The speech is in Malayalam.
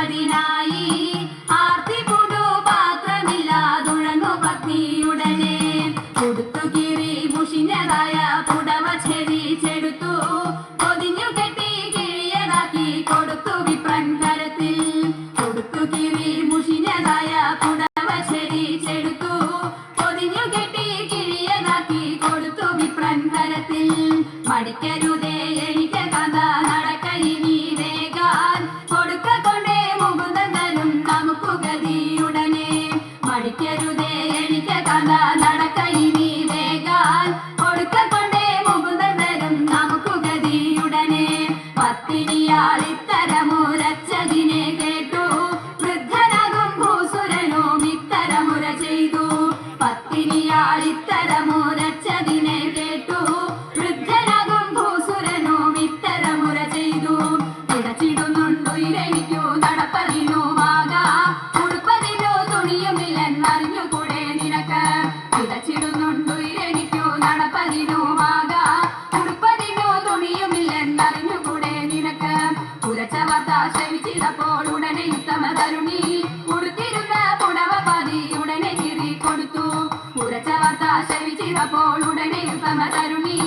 അതിനായി ആർത്തി പുടു പാത്രമില്ലാതുഴങ്ങു പത്നിയുടനെ കൊടുത്തു കീറി മുഷിഞ്ഞതായ പുടവ ചെരിച്ചെടുത്തു പൊതിഞ്ഞു കെട്ടി കിഴിയതാക്കി കൊടുത്തു വിപ്രൻ കരത്തിൽ കൊടുത്തു കീറി മുഷിഞ്ഞതായ പുടവ ചെരിച്ചെടുത്തു പൊതിഞ്ഞു കെട്ടി കിഴിയതാക്കി കൊടുത്തു വിപ്രൻ കരത്തിൽ മടിക്കരുതേ എനിക്ക് കഥ നടക്ക ഇനി വേഗാൻ കൊടുക്ക കൊണ്ടേ മുകുന്ദൻ തരും നമുക്ക് ഗതിയുടനെ മടിക്കരുതേ എനിക്ക് കഥ നടക്ക ഇനി വേഗാൻ കൊടുക്ക കൊണ്ടേ മുകുന്ദൻ തരും നമുക്ക് ഗതിയുടനെ പത്തിനിയാൾ ഇത്തരമുരച്ചതിനെ കേട്ടു വൃദ്ധനാകും ഭൂസുരനും ഇത്തരമുര ചെയ്തു പത്തിനിയാൾ ഇത്തരമുരച്ചതിനെ കേട്ടു വൃദ്ധനാകും ഭൂസുരനും ഇത്തരമുര ചെയ്തു ഇടച്ചിടുന്നുണ്ടുയിരെനിക്കു നടപ്പതിനുമാകാ ഉടുപ്പതിനു തുണിയുമില്ലെന്നറിഞ്ഞുകൂടെ നിനക്ക് ഇടച്ചിടുന്നുണ്ടുയിരെനിക്കു നടപ്പതിനുമാകാ ഉടുപ്പതിനു തുണിയുമില്ലെന്നറിഞ്ഞുകൂടെ നിനക്ക് ഉരച്ച വാർത്ത ശ്രവിച്ചിടപ്പോൾ ഉടനെ ഉത്തമ തരുണി ഉടുത്തിരുന്ന പുടവ പാതി ഉടനെ കീറി കൊടുത്തു ഉരച്ച വാർത്ത ശ്രവിച്ചിടപ്പോൾ ഉടനെ ഉത്തമ തരുണി